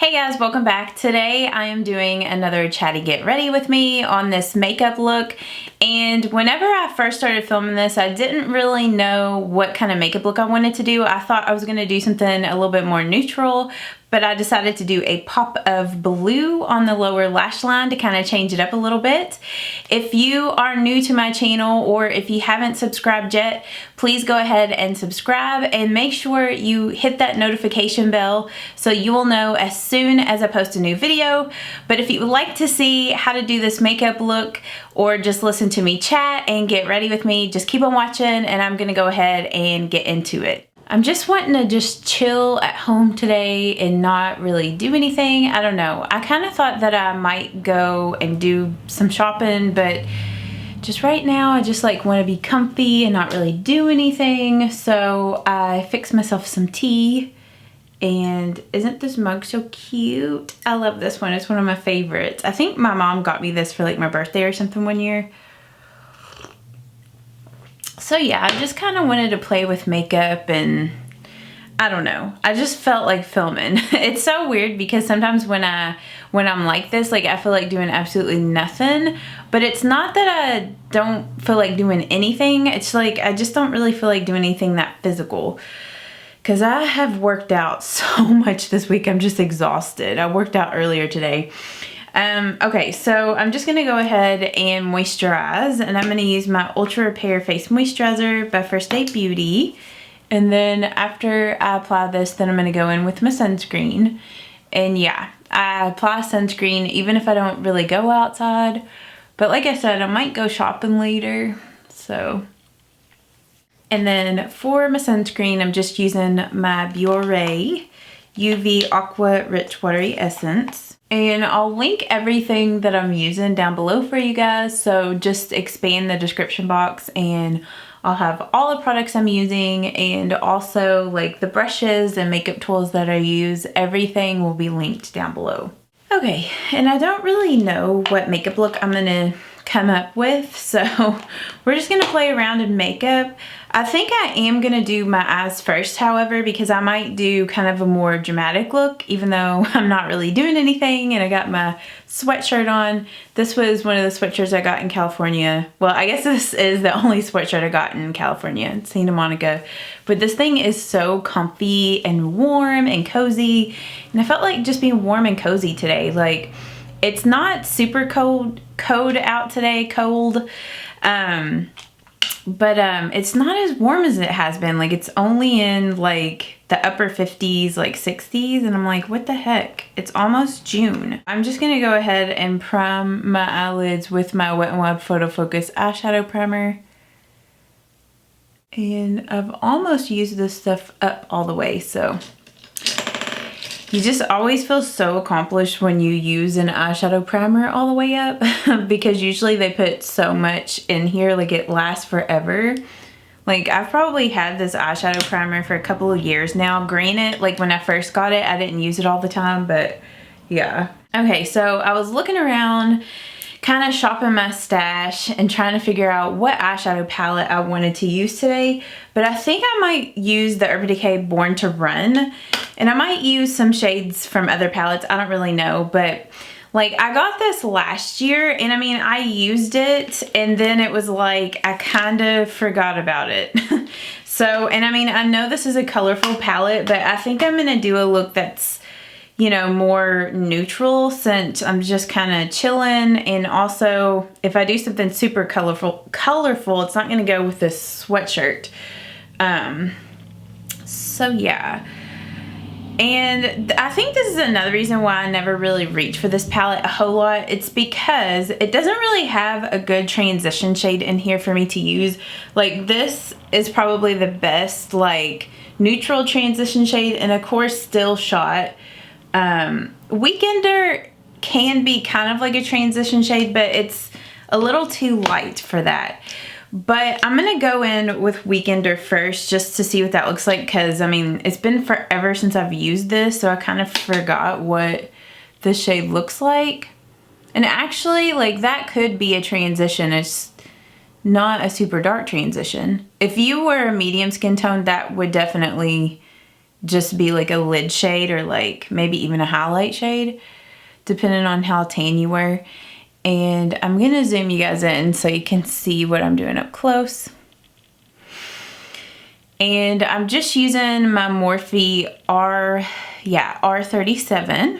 Hey guys, welcome back. Today I am doing another Chatty Get Ready with me on this makeup look. And whenever I first started filming this, I didn't really know what kind of makeup look I wanted to do. I thought I was going to do something a little bit more neutral, but I decided to do a pop of blue on the lower lash line to kind of change it up a little bit. If you are new to my channel or if you haven't subscribed yet, please go ahead and subscribe and make sure you hit that notification bell so you will know as soon as I post a new video. But if you would like to see how to do this makeup look or just listen to me chat and get ready with me, just keep on watching and I'm gonna go ahead and get into it. I'm just wanting to just chill at home today and not really do anything. I don't know. I kind of thought that I might go and do some shopping, but just right now I just like want to be comfy and not really do anything. So I fixed myself some tea. And isn't this mug so cute? I love this one. It's one of my favorites. I think my mom got me this for like my birthday or something one year. So yeah, I just kind of wanted to play with makeup and I don't know. I just felt like filming. It's so weird because sometimes when I'm like this, like I feel like doing absolutely nothing, but it's not that I don't feel like doing anything. It's like I just don't really feel like doing anything that physical. Because I have worked out so much this week. I'm just exhausted. I worked out earlier today. Okay, so I'm just going to go ahead and moisturize. And I'm going to use my Ultra Repair Face Moisturizer by First Aid Beauty. And then after I apply this, then I'm going to go in with my sunscreen. And yeah, I apply sunscreen even if I don't really go outside. But like I said, I might go shopping later. So... And then for my sunscreen, I'm just using my Biore UV Aqua Rich Watery Essence. And I'll link everything that I'm using down below for you guys. So just expand the description box and I'll have all the products I'm using and also like the brushes and makeup tools that I use. Everything will be linked down below. Okay, and I don't really know what makeup look I'm gonna come up with, so we're just gonna play around in makeup. I think I am gonna do my eyes first, however, because I might do kind of a more dramatic look, even though I'm not really doing anything and I got my sweatshirt on. This was one of the sweatshirts I got in California. Well, I guess this is the only sweatshirt I got in California, in Santa Monica. But this thing is so comfy and warm and cozy, and I felt like just being warm and cozy today. Like, it's not super cold out today, but it's not as warm as it has been. Like, it's only in like the upper 50s, like 60s, and I'm like, what the heck? It's almost June. I'm just gonna go ahead and prime my eyelids with my Wet n Wild Photo Focus eyeshadow primer. And I've almost used this stuff up all the way, so you just always feel so accomplished when you use an eyeshadow primer all the way up because usually they put so much in here, like it lasts forever. Like, I've probably had this eyeshadow primer for a couple of years now. Granted, like when I first got it, I didn't use it all the time, but yeah. Okay, so I was looking around, kind of shopping my stash and trying to figure out what eyeshadow palette I wanted to use today. But I think I might use the Urban Decay Born to Run. And I might use some shades from other palettes. I don't really know. But like, I got this last year and I mean, I used it and then it was like, I kind of forgot about it. So, and I mean, I know this is a colorful palette, but I think I'm going to do a look that's, you know, more neutral since I'm just kind of chilling. And also, if I do something super colorful, it's not going to go with this sweatshirt. So yeah. And I think this is another reason why I never really reach for this palette a whole lot. It's because it doesn't really have a good transition shade in here for me to use. Like, this is probably the best like neutral transition shade, and of course Still Shot. Weekender can be kind of like a transition shade, but it's a little too light for that. But I'm gonna go in with Weekender first just to see what that looks like, because I mean, it's been forever since I've used this, so I kind of forgot what this shade looks like. And actually, like, that could be a transition. It's not a super dark transition. If you were a medium skin tone, that would definitely just be like a lid shade or like maybe even a highlight shade, depending on how tan you were. And I'm gonna zoom you guys in so you can see what I'm doing up close. And I'm just using my Morphe R37.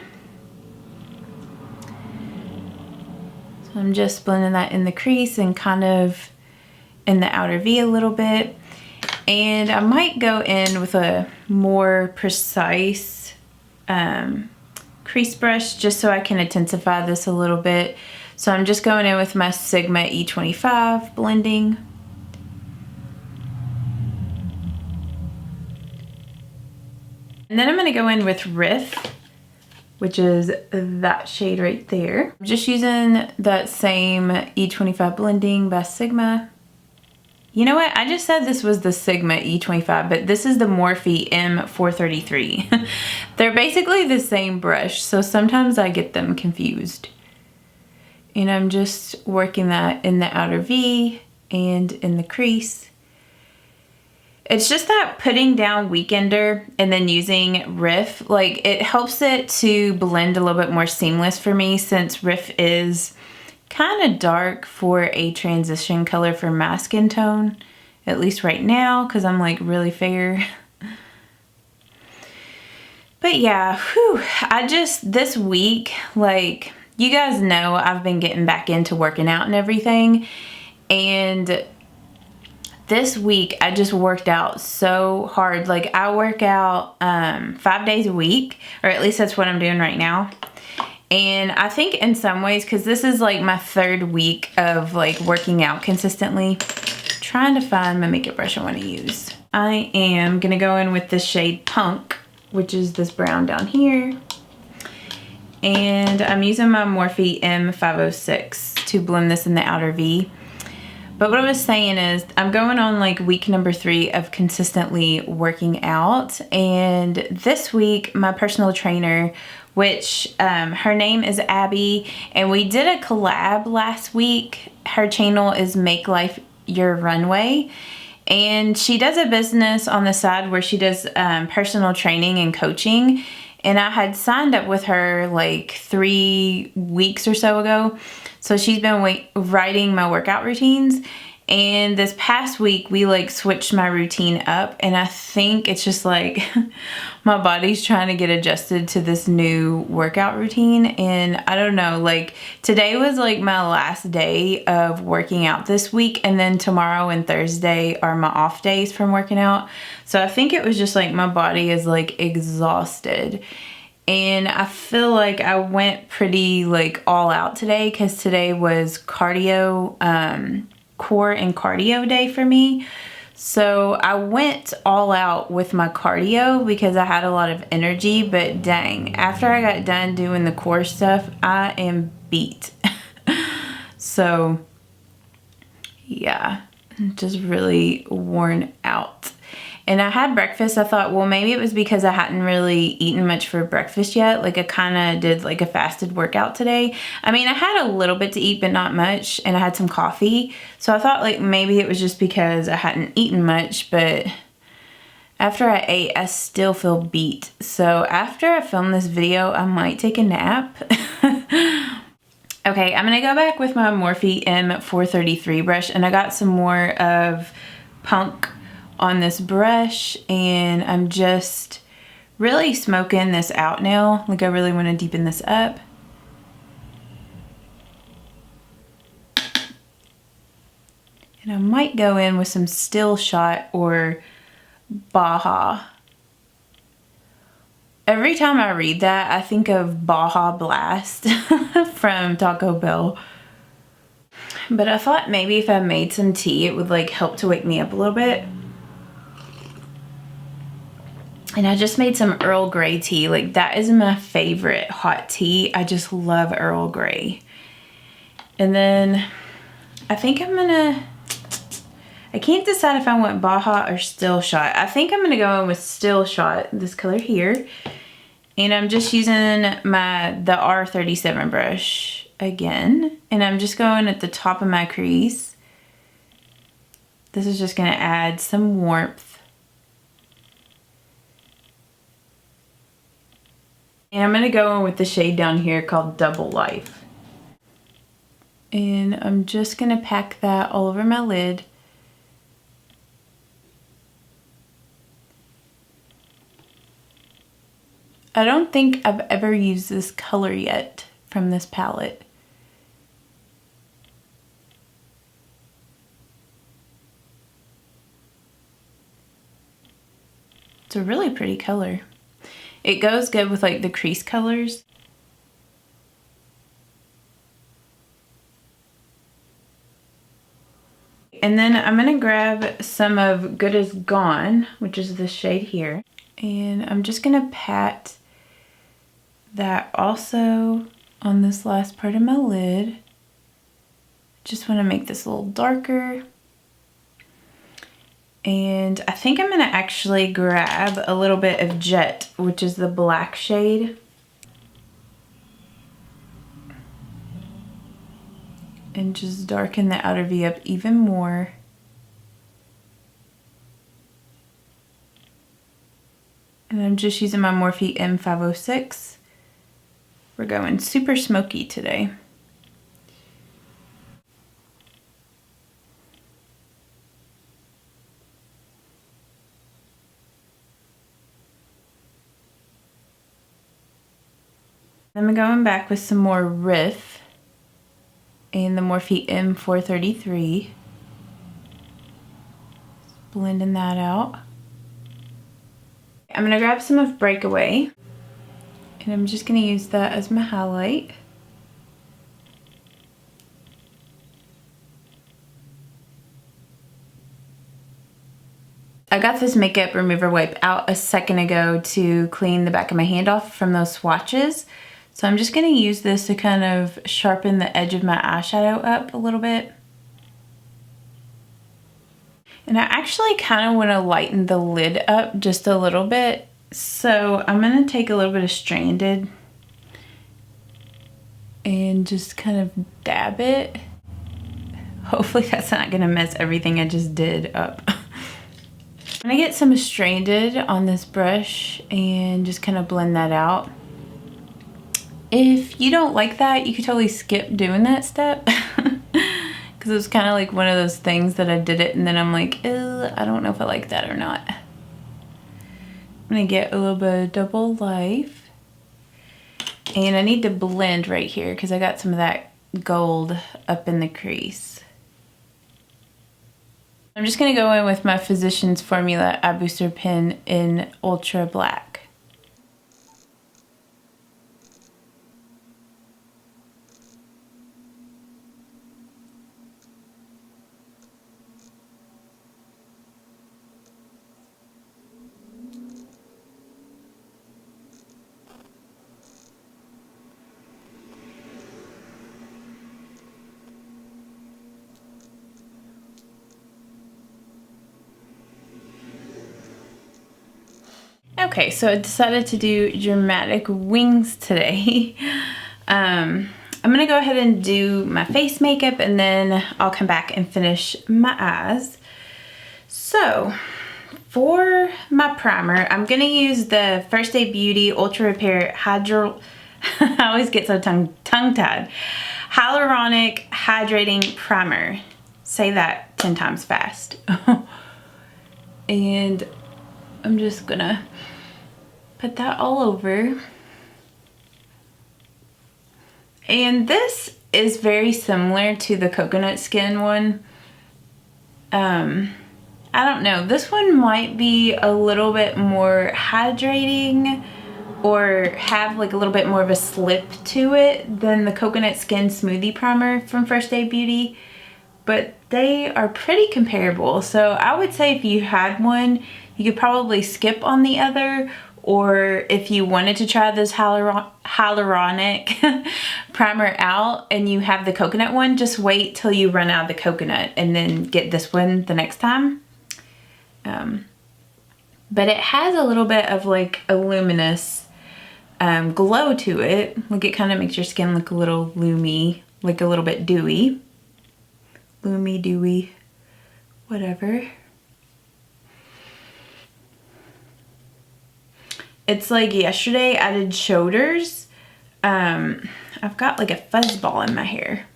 So I'm just blending that in the crease and kind of in the outer V a little bit. And I might go in with a more precise crease brush just so I can intensify this a little bit. So I'm just going in with my Sigma E25 blending. And then I'm gonna go in with Riff, which is that shade right there. I'm just using that same E25 blending by Sigma. You know what? I just said this was the Sigma E25, but this is the Morphe M433. They're basically the same brush, so sometimes I get them confused. And I'm just working that in the outer V and in the crease. It's just that putting down Weekender and then using Riff, like it helps it to blend a little bit more seamless for me, since Riff is kind of dark for a transition color for my skin tone, at least right now, because I'm like really fair. But yeah, whew, this week, like you guys know, I've been getting back into working out and everything, and this week I just worked out so hard. Like I work out 5 days a week, or at least that's what I'm doing right now. And I think in some ways, because this is like my 3rd week of like working out consistently, trying to find my makeup brush I want to use. I am gonna go in with the shade Punk, which is this brown down here. And I'm using my Morphe M506 to blend this in the outer V. But what I was saying is I'm going on like week number 3 of consistently working out. And this week, my personal trainer, which her name is Abby, and we did a collab last week. Her channel is Make Life Your Runway. And she does a business on the side where she does personal training and coaching. And I had signed up with her like 3 weeks or so ago. So she's been writing my workout routines. And this past week, we like switched my routine up. And I think it's just like my body's trying to get adjusted to this new workout routine. And I don't know, like today was like my last day of working out this week. And then tomorrow and Thursday are my off days from working out. So I think it was just like my body is like exhausted. And I feel like I went pretty like all out today, because today was cardio, core and cardio day for me. So I went all out with my cardio because I had a lot of energy, but dang, after I got done doing the core stuff, I am beat. So yeah, just really worn out. And I had breakfast. I thought, well, maybe it was because I hadn't really eaten much for breakfast yet. Like I kind of did like a fasted workout today. I mean, I had a little bit to eat, but not much. And I had some coffee. So I thought like maybe it was just because I hadn't eaten much. But after I ate, I still feel beat. So after I film this video, I might take a nap. Okay, I'm going to go back with my Morphe M433 brush. And I got some more of Punk on this brush, and I'm just really smoking this out now. Like I really want to deepen this up. And I might go in with some Still Shot or Baja. Every time I read that, I think of Baja Blast from Taco Bell. But I thought maybe if I made some tea, it would like help to wake me up a little bit. And I just made some Earl Grey tea. Like that is my favorite hot tea. I just love Earl Grey. And then I think I'm gonna, I can't decide if I want Baja or Still Shot. I think I'm gonna go in with Still Shot, this color here. And I'm just using the R37 brush again. And I'm just going at the top of my crease. This is just gonna add some warmth. And I'm gonna go in with the shade down here called Double Life. And I'm just gonna pack that all over my lid. I don't think I've ever used this color yet from this palette. It's a really pretty color. It goes good with like the crease colors. And then I'm gonna grab some of Good As Gone, which is this shade here. And I'm just gonna pat that also on this last part of my lid. Just wanna make this a little darker. And I think I'm gonna actually grab a little bit of Jet, which is the black shade. And just darken the outer V up even more. And I'm just using my Morphe M506. We're going super smoky today. I'm going back with some more Riff and the Morphe M433. Blending that out. I'm gonna grab some of Breakaway and I'm just gonna use that as my highlight. I got this makeup remover wipe out a second ago to clean the back of my hand off from those swatches. So I'm just gonna use this to kind of sharpen the edge of my eyeshadow up a little bit. And I actually kind of want to lighten the lid up just a little bit. So I'm gonna take a little bit of Stranded and just kind of dab it. Hopefully that's not gonna mess everything I just did up. I'm gonna get some Stranded on this brush and just kind of blend that out. If you don't like that, you could totally skip doing that step. Because it was kind of like one of those things that I did it and then I'm like, I don't know if I like that or not. I'm gonna get a little bit of Double Life. And I need to blend right here because I got some of that gold up in the crease. I'm just gonna go in with my Physicians Formula Eye Booster Pen in Ultra Black. Okay, so I decided to do dramatic wings today. I'm gonna go ahead and do my face makeup and then I'll come back and finish my eyes. So for my primer, I'm gonna use the First Aid Beauty Ultra Repair Hydro, I always get so tongue-tied. Hyaluronic Hydrating Primer. Say that 10 times fast. And I'm just gonna put that all over. And this is very similar to the coconut skin one. I don't know, this one might be a little bit more hydrating or have like a little bit more of a slip to it than the coconut skin smoothie primer from First Aid Beauty, but they are pretty comparable. So I would say if you had one, you could probably skip on the other, or if you wanted to try this hyaluronic primer out and you have the coconut one, just wait till you run out of the coconut and then get this one the next time. But it has a little bit of like a luminous glow to it. Like it kind of makes your skin look a little loomy, like a little bit dewy. Loomy, dewy, whatever. It's like yesterday I did shoulders. I've got like a fuzz ball in my hair.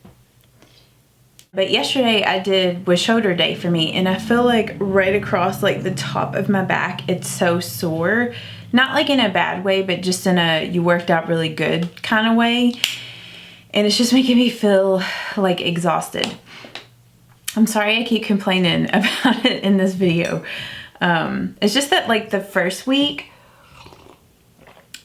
But yesterday was shoulder day for me, and I feel like right across like the top of my back, it's so sore. Not like in a bad way, but just in a you worked out really good kind of way. And it's just making me feel like exhausted. I'm sorry I keep complaining about it in this video. It's just that like the first week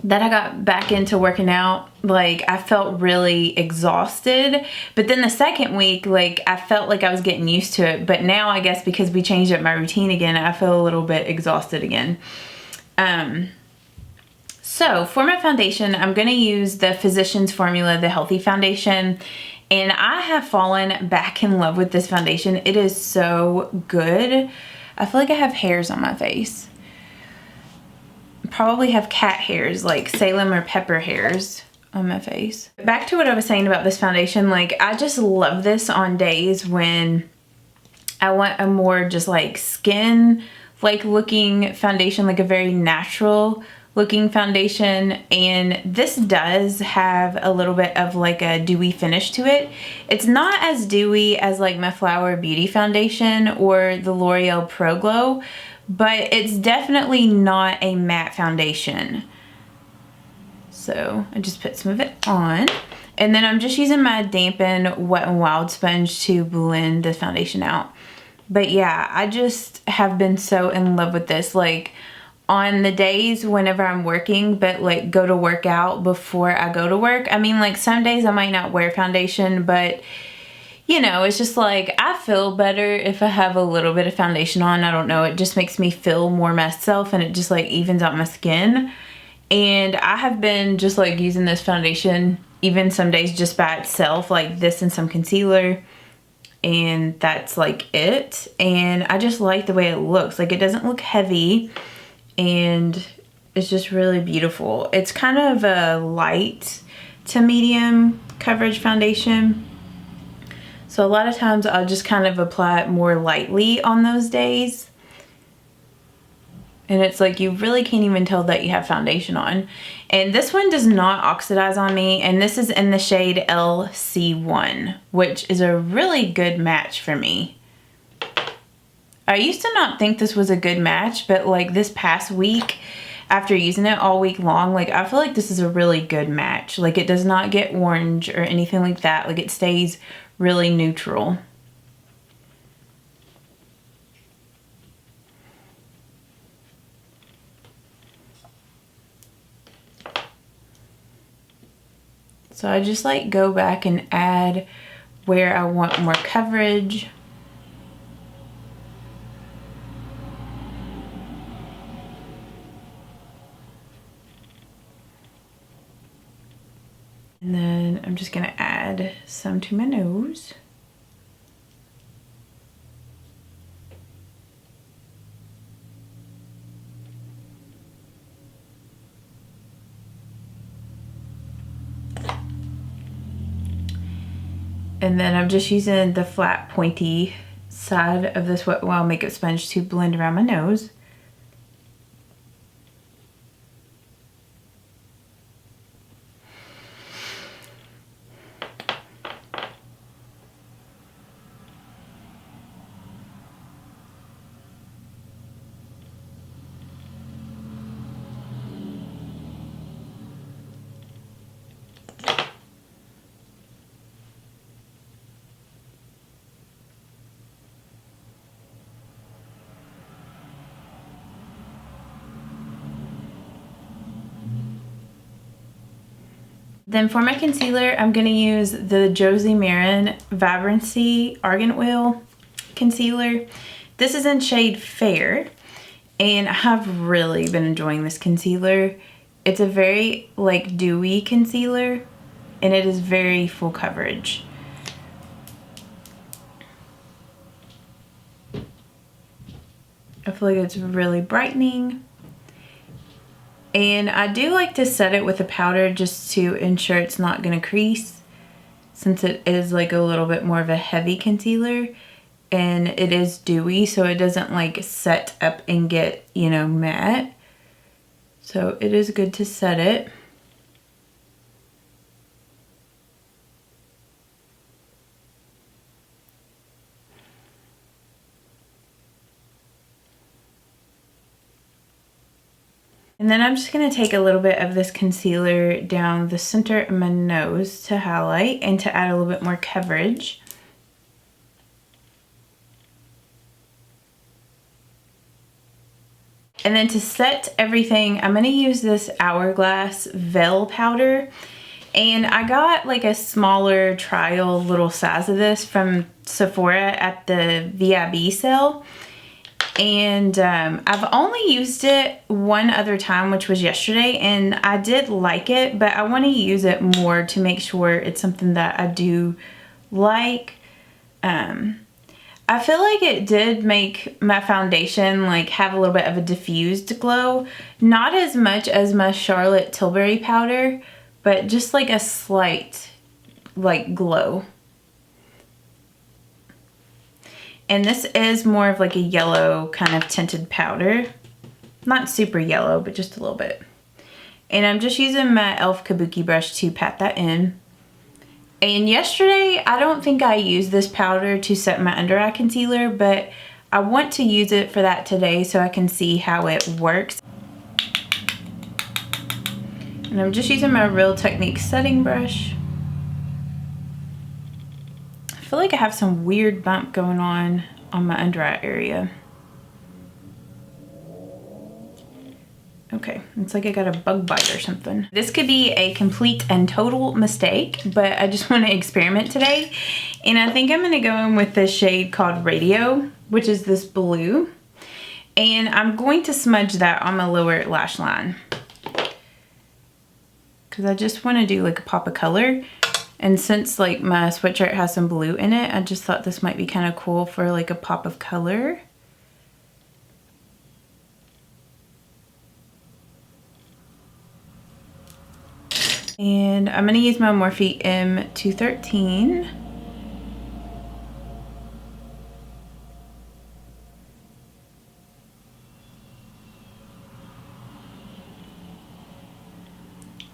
that I got back into working out, like I felt really exhausted. But then the second week, like I felt like I was getting used to it. But now I guess because we changed up my routine again, I feel a little bit exhausted again. So for my foundation, I'm going to use the Physicians Formula, the Healthy Foundation. And I have fallen back in love with this foundation. It is so good. I feel like I have hairs on my face. Probably have cat hairs, like Salem or Pepper hairs on my face. Back to what I was saying about this foundation, like I just love this on days when I want a more just like skin like looking foundation, like a very natural looking foundation. And this does have a little bit of like a dewy finish to it. It's not as dewy as like my Flower Beauty foundation or the L'Oreal Pro Glow, but it's definitely not a matte foundation. So I just put some of it on, and then I'm just using my Dampen Wet n Wild sponge to blend the foundation out. But yeah, I just have been so in love with this. Like on the days whenever I'm working, but like go to work out before I go to work. I mean, like some days I might not wear foundation, but you know, it's just like I feel better if I have a little bit of foundation on. I don't know, it just makes me feel more myself, and it just like evens out my skin. And I have been just like using this foundation even some days just by itself, like this and some concealer, and that's like it. And I just like the way it looks. Like it doesn't look heavy, and it's just really beautiful. It's kind of a light to medium coverage foundation. So a lot of times I'll just kind of apply it more lightly on those days. And it's like you really can't even tell that you have foundation on. And this one does not oxidize on me. And this is in the shade LC1, which is a really good match for me. I used to not think this was a good match, but like this past week, after using it all week long, like I feel like this is a really good match. Like it does not get orange or anything like that. Like it stays really neutral. So I just like go back and add where I want more coverage. And then I'm just gonna add some to my nose. And then I'm just using the flat pointy side of this Wet n Wild makeup sponge to blend around my nose. Then for my concealer, I'm going to use the Josie Maran Vibrancy Argan Oil Concealer. This is in shade Fair, and I have really been enjoying this concealer. It's a very like dewy concealer, and it is very full coverage. I feel like it's really brightening. And I do like to set it with a powder just to ensure it's not going to crease, since it is like a little bit more of a heavy concealer and it is dewy, so it doesn't like set up and get, you know, matte. So it is good to set it. And then I'm just going to take a little bit of this concealer down the center of my nose to highlight and to add a little bit more coverage. And then to set everything, I'm going to use this Hourglass Veil Powder. And I got like a smaller trial little size of this from Sephora at the VIB sale. And I've only used it one other time, which was yesterday, and I did like it, but I want to use it more to make sure it's something that I do like. I feel like it did make my foundation like have a little bit of a diffused glow. Not as much as my Charlotte Tilbury powder, but just like a slight like glow. And this is more of like a yellow kind of tinted powder. Not super yellow, but just a little bit. And I'm just using my e.l.f. Kabuki brush to pat that in. And yesterday, I don't think I used this powder to set my under eye concealer, but I want to use it for that today so I can see how it works. And I'm just using my Real Techniques setting brush. I feel like I have some weird bump going on my under eye area. Okay, it's like I got a bug bite or something. This could be a complete and total mistake, but I just want to experiment today. And I think I'm going to go in with this shade called Radio, which is this blue. And I'm going to smudge that on my lower lash line, because I just want to do like a pop of color. And since like my sweatshirt has some blue in it, I just thought this might be kind of cool for like a pop of color. And I'm going to use my Morphe M213.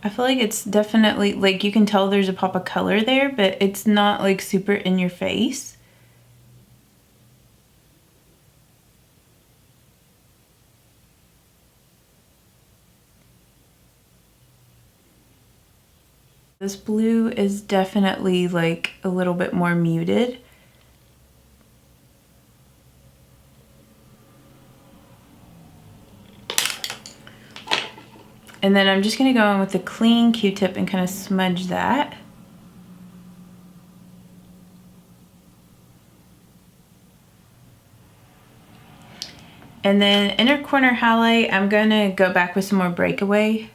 I feel like it's definitely, like, you can tell there's a pop of color there, but it's not like super in your face. This blue is definitely like a little bit more muted. And then I'm just going to go in with a clean Q-tip and kind of smudge that. And then inner corner highlight, I'm going to go back with some more Breakaway.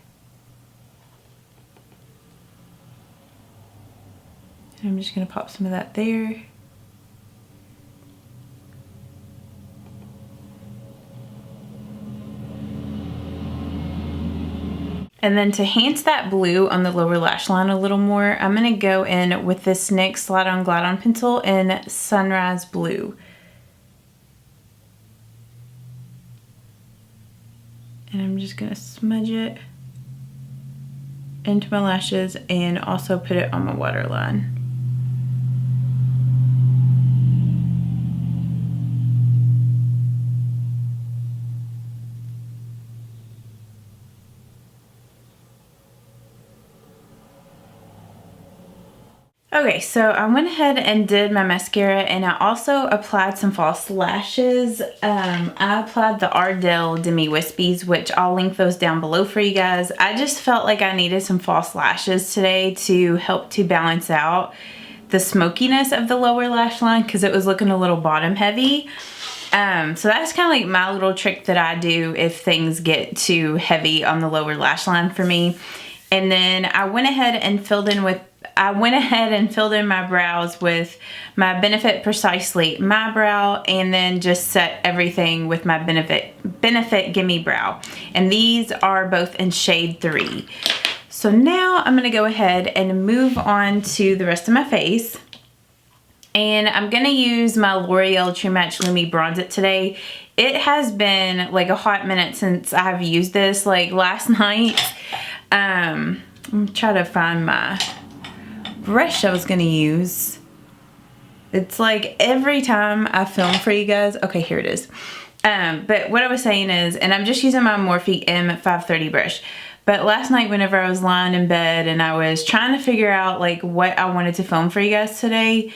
And I'm just going to pop some of that there. And then to enhance that blue on the lower lash line a little more, I'm going to go in with this NYX Slide On Glide On pencil in Sunrise Blue. And I'm just going to smudge it into my lashes and also put it on my waterline. Okay, so I went ahead and did my mascara, and I also applied some false lashes. I applied the Ardell Demi Wispies, which I'll link those down below for you guys. I just felt like I needed some false lashes today to help to balance out the smokiness of the lower lash line, because it was looking a little bottom heavy. So that's kind of like my little trick that I do if things get too heavy on the lower lash line for me. And then I went ahead and filled in my brows with my Benefit Precisely My Brow, and then just set everything with my Benefit Gimme Brow. And these are both in shade 3. So now I'm going to go ahead and move on to the rest of my face. And I'm going to use my L'Oreal True Match Lumi Bronze It today. it has been like a hot minute since I've used this. Like last night, I'm trying to find my brush I was gonna use. It's like every time I film for you guys. Okay, here it is. But what I was saying is, and I'm just using my Morphe M530 brush. But last night whenever I was lying in bed and I was trying to figure out like what I wanted to film for you guys today,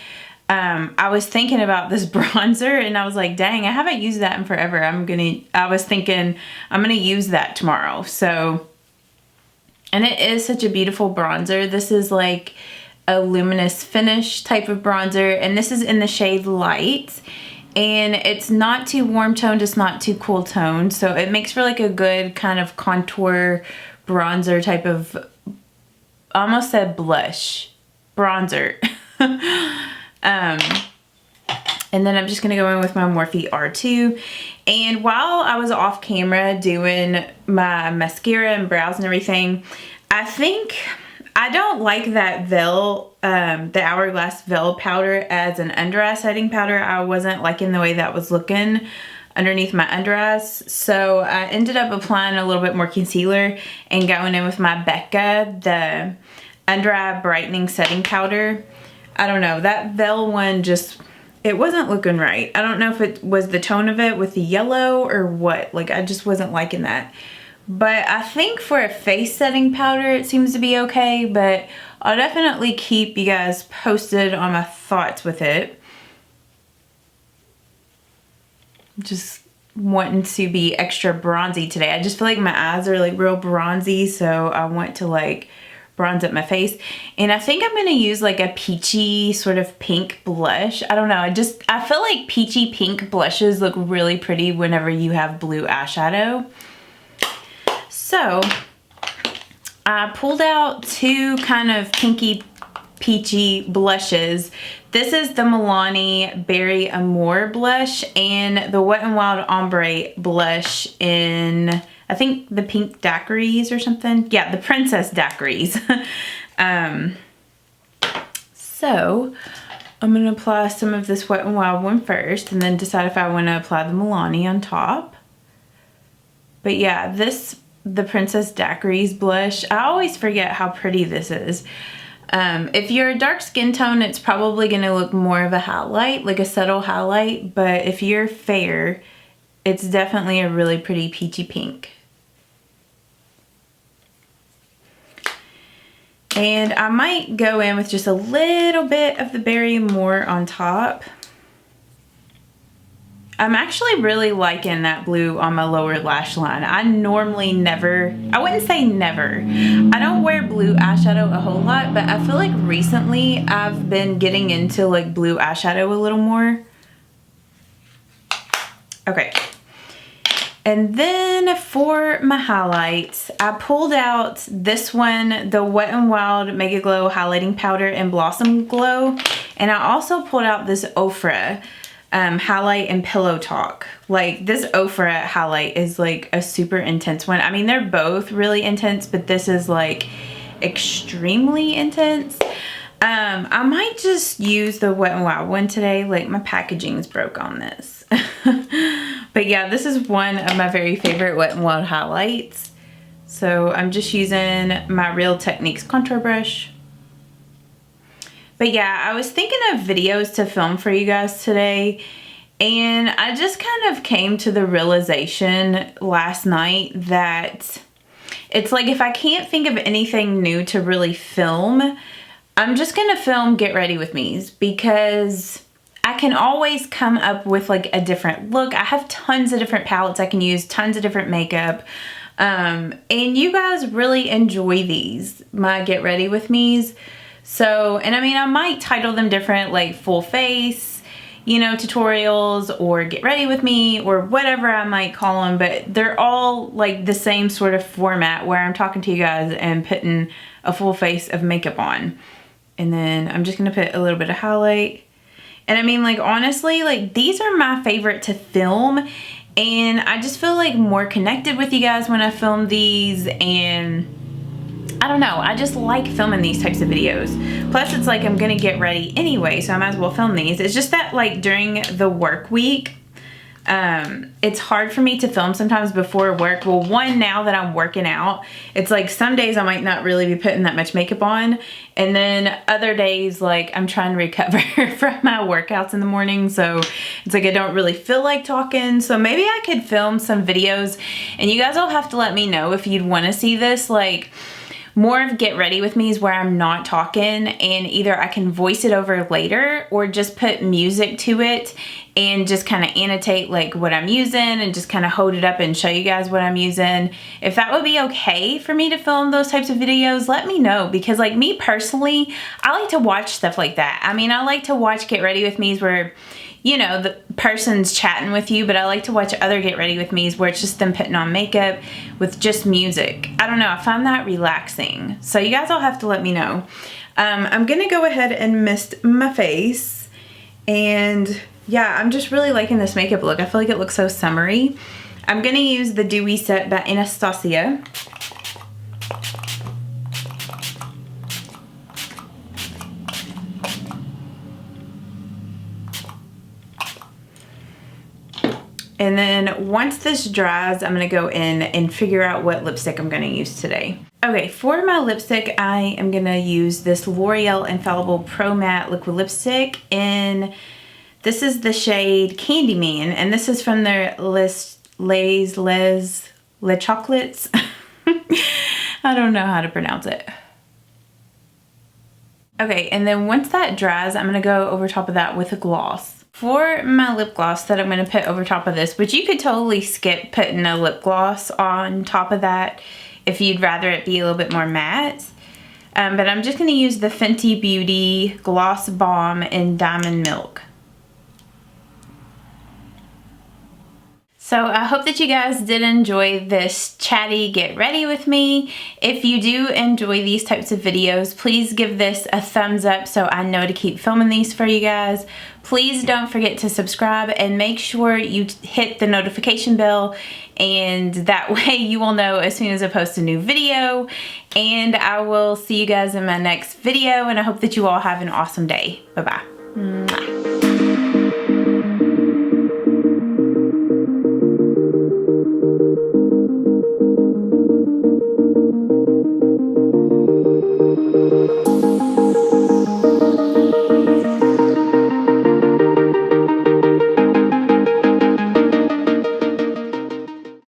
I was thinking about this bronzer and I was like, dang, I haven't used that in forever. I was thinking I'm gonna use that tomorrow. So, and it is such a beautiful bronzer. This is like a luminous finish type of bronzer, and this is in the shade Light. And it's not too warm toned, it's not too cool toned. So it makes for like a good kind of contour bronzer type of, almost said blush, bronzer. And then I'm just gonna go in with my Morphe R2. And while I was off camera doing my mascara and brows and everything, I don't like that Veil, the Hourglass Veil powder as an under eye setting powder. I wasn't liking the way that was looking underneath my under eyes. So I ended up applying a little bit more concealer and going in with my Becca, the under eye brightening setting powder. I don't know, that Veil one just, it wasn't looking right. I don't know if it was the tone of it with the yellow or what. Like I just wasn't liking that. But I think for a face setting powder, it seems to be okay. But I'll definitely keep you guys posted on my thoughts with it. Just wanting to be extra bronzy today. I just feel like my eyes are like real bronzy. So I want to like bronze up my face. And I think I'm going to use like a peachy sort of pink blush. I don't know. I feel like peachy pink blushes look really pretty whenever you have blue eyeshadow. So I pulled out two kind of pinky peachy blushes. This is the Milani Berry Amore blush and the Wet n Wild Ombre blush in, I think, the pink daiquiris or something. Yeah, the Princess Daiquiris. So I'm going to apply some of this Wet n Wild one first and then decide if I want to apply the Milani on top. But yeah, the Princess Daiquiris blush, I always forget how pretty this is. If you're a dark skin tone, it's probably going to look more of a highlight, like a subtle highlight. But if you're fair, it's definitely a really pretty peachy pink. And I might go in with just a little bit of the Berry Amore on top. I'm actually really liking that blue on my lower lash line. I normally never, I wouldn't say never. I don't wear blue eyeshadow a whole lot, but I feel like recently I've been getting into like blue eyeshadow a little more. Okay. And then for my highlights, I pulled out this one, the Wet n Wild Mega Glow Highlighting Powder in Blossom Glow. And I also pulled out this Ofra highlight and Pillow Talk. Like this Ofra highlight is like a super intense one. I mean, they're both really intense, but this is like extremely intense. I might just use the Wet n Wild one today. Like my packaging's broke on this. But yeah, this is one of my very favorite Wet n Wild highlights. So I'm just using my Real Techniques contour brush. But yeah, I was thinking of videos to film for you guys today, and I just kind of came to the realization last night that it's like if I can't think of anything new to really film, I'm just gonna film Get Ready With Me's, because I can always come up with like a different look. I have tons of different palettes I can use, tons of different makeup. And you guys really enjoy these, my Get Ready With Me's. So, and I mean, I might title them different, like full face, you know, tutorials, or Get Ready With Me, or whatever I might call them, but they're all like the same sort of format where I'm talking to you guys and putting a full face of makeup on. And then I'm just gonna put a little bit of highlight. And I mean, like, honestly, like, these are my favorite to film, and I just feel like more connected with you guys when I film these, and I don't know, I just like filming these types of videos. Plus, it's like I'm gonna get ready anyway, so I might as well film these. It's just that, like, during the work week, It's hard for me to film sometimes before work. Well, one, now that I'm working out, it's like some days I might not really be putting that much makeup on, and then other days like I'm trying to recover from my workouts in the morning, so it's like I don't really feel like talking. So maybe I could film some videos, and you guys will have to let me know if you'd want to see this, like more of get ready with me is where I'm not talking, and either I can voice it over later or just put music to it and just kind of annotate like what I'm using and just kind of hold it up and show you guys what I'm using. If that would be okay for me to film those types of videos, let me know, because like me personally, I like to watch stuff like that. I mean, I like to watch Get Ready With Me's where, you know, the person's chatting with you, but I like to watch other Get Ready With Me's where it's just them putting on makeup with just music. I don't know, I find that relaxing. So you guys all have to let me know. I'm gonna go ahead and mist my face, and yeah, I'm just really liking this makeup look. I feel like it looks so summery. I'm gonna use the Dewy Set by Anastasia. And then once this dries, I'm gonna go in and figure out what lipstick I'm gonna use today. Okay, for my lipstick, I am gonna use this L'Oreal Infallible Pro Matte Liquid Lipstick in, this is the shade Candyman, and this is from their Les Chocolates. I don't know how to pronounce it. Okay, and then once that dries, I'm gonna go over top of that with a gloss. For my lip gloss that I'm gonna put over top of this, which you could totally skip putting a lip gloss on top of that if you'd rather it be a little bit more matte. But I'm just gonna use the Fenty Beauty Gloss Bomb in Diamond Milk. So I hope that you guys did enjoy this chatty Get Ready With Me. If you do enjoy these types of videos, please give this a thumbs up so I know to keep filming these for you guys. Please don't forget to subscribe and make sure you hit the notification bell, and that way you will know as soon as I post a new video. And I will see you guys in my next video, and I hope that you all have an awesome day. Bye-bye. Mwah.